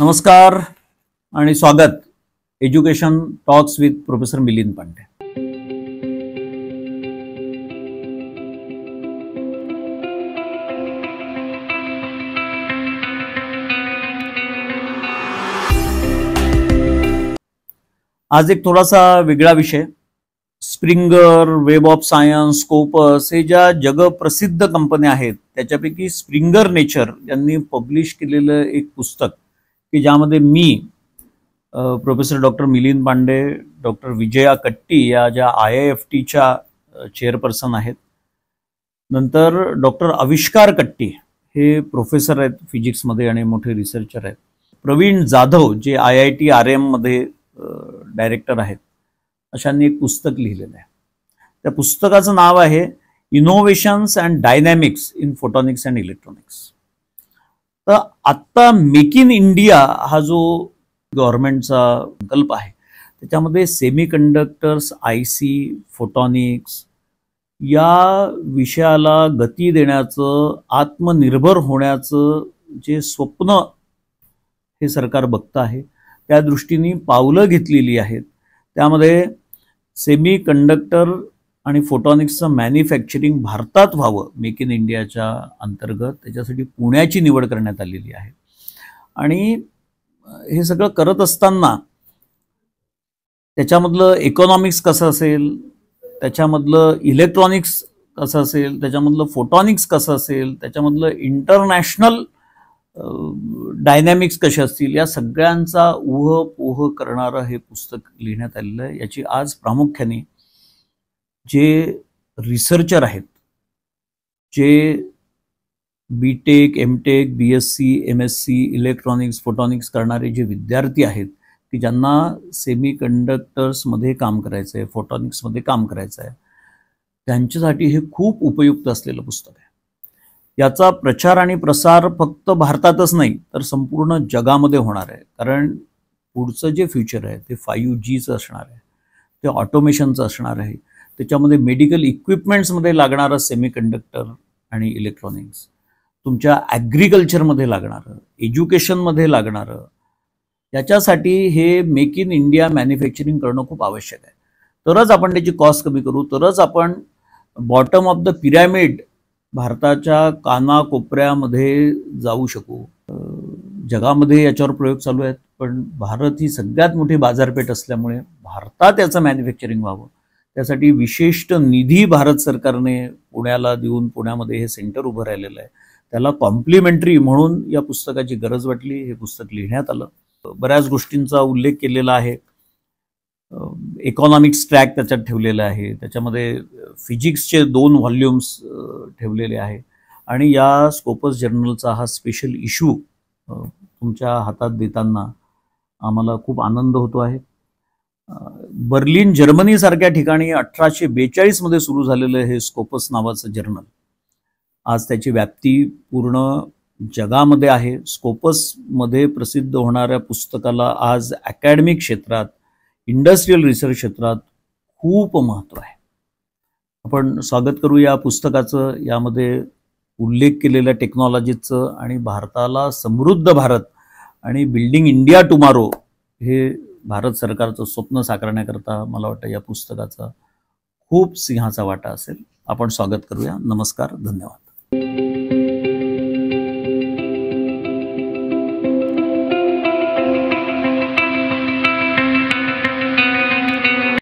नमस्कार आणि स्वागत education talks with professor Milind Pande. आज एक थोडासा वेगळा विषय. Springer, web of science, Scopus हे ज्या जगप्रसिद्ध कंपन्या आहेत त्याच्यापैकी स्प्रिंगर नेचर यांनी पब्लिश केलेलं एक पुस्तक की ज्यामध्ये मी professor doctor Milind Pande, doctor Vijaya Katti या ज्या IIFTच्या चेअरपर्सन आहेत, नंतर डॉक्टर आविष्कार कट्टी हे प्रोफेसर आहेत फिजिक्समध्ये आणि मोठे रिसर्चर आहेत, प्रवीण जाधव जे IIT RM मध्ये डायरेक्टर आहेत, अशांनी एक पुस्तक लिहिलेलं आहे. त्या पुस्तकाचं नाव आहे innovations and dynamics in photonics and electronics. तर आत्ता मेक इन इंडिया हा जो गव्हर्नमेंटचा संकल्प आहे त्याच्यामध्ये सेमी कंडक्टर्स, IC, फोटॉनिक्स या विषयाला गती देण्याचं, आत्मनिर्भर होण्याचं जे स्वप्न हे सरकार बघतं आहे त्या दृष्टीने पावलं घेतलेली आहेत. त्यामध्ये सेमी कंडक्टर आणि फोटॉनिक्सचं मॅन्युफॅक्चरिंग भारतात व्हावं मेक इन इंडियाच्या अंतर्गत, त्याच्यासाठी पुण्याची निवड करण्यात आलेली आहे. आणि हे सगळं करत असताना त्याच्यामधलं इकॉनॉमिक्स कसं असेल, त्याच्यामधलं इलेक्ट्रॉनिक्स कसं असेल, त्याच्यामधलं फोटॉनिक्स कसं असेल, त्याच्यामधलं इंटरनॅशनल डायनॅमिक्स कसे असतील, या सगळ्यांचा ऊहपोह करणारं हे पुस्तक लिहिण्यात आलेलं आहे. याची आज प्रामुख्याने जे रिसर्चर आहेत, जे BTech, MTech, BSc, MSc electronics, photonics करणारे जे विद्यार्थी आहेत की ज्यांना सेमी कंडक्टर्समध्ये काम करायचं आहे, फोटॉनिक्समध्ये काम करायचं आहे, त्यांच्यासाठी हे खूप उपयुक्त असलेलं पुस्तक आहे. याचा प्रचार आणि प्रसार फक्त भारतातच नाही तर संपूर्ण जगामध्ये होणार आहे. कारण पुढचं जे फ्युचर आहे ते 5Gचं असणार आहे, ते ऑटोमेशनचं असणार आहे. त्याच्यामध्ये मेडिकल इक्विपमेंट्समध्ये लागणारं सेमी कंडक्टर आणि इलेक्ट्रॉनिक्स, तुमच्या ॲग्रिकल्चरमध्ये लागणारं, एज्युकेशनमध्ये लागणारं, याच्यासाठी हे मेक इन इंडिया मॅन्युफॅक्चरिंग करणं खूप आवश्यक आहे. तरच आपण त्याची कॉस्ट कमी करू, तरच आपण बॉटम ऑफ द पिरॅमिड भारताच्या कानाकोपऱ्यामध्ये जाऊ शकू. जगामध्ये याच्यावर प्रयोग चालू आहेत, पण भारत ही सगळ्यात मोठी बाजारपेठ असल्यामुळे भारतात याचं मॅन्युफॅक्चरिंग व्हावं त्यासाठी विशिष्ट निधी भारत सरकारने पुण्याला देऊन पुण्यामध्ये हे सेंटर उभं राहिलेलं आहे. त्याला कॉम्प्लिमेंटरी म्हणून या पुस्तकाची गरज वाटली, हे पुस्तक लिहिण्यात आलं. बऱ्याच गोष्टींचा उल्लेख केलेला आहे. इकॉनॉमिक्स ट्रॅक त्याच्यात ठेवलेला आहे, त्याच्यामध्ये फिजिक्सचे 2 व्हॉल्यूम्स ठेवलेले आहे. आणि या स्कोपस जर्नलचा हा स्पेशल इश्यू तुमच्या हातात देताना आम्हाला खूप आनंद होतो आहे. बर्लिन, जर्मनीसारख्या ठिकाणी 1842 मध्ये सुरू झालेलं हे स्कोपस नावाचं जर्नल आज त्याची व्याप्ती पूर्ण जगामध्ये आहे. स्कोपसमध्ये प्रसिद्ध होणाऱ्या पुस्तकाला आज अकॅडमिक क्षेत्रात, इंडस्ट्रियल रिसर्च क्षेत्रात खूप महत्त्व आहे. आपण स्वागत करू या पुस्तकाचं. यामध्ये उल्लेख केलेल्या टेक्नॉलॉजीचं आणि भारताला समृद्ध भारत आणि बिल्डिंग इंडिया टुमारो हे भारत सरकारचं स्वप्न साकारण्याकरता मला वाटतं या पुस्तकाचा खूप सिंहाचा वाटा असेल. आपण स्वागत करूया. नमस्कार, धन्यवाद.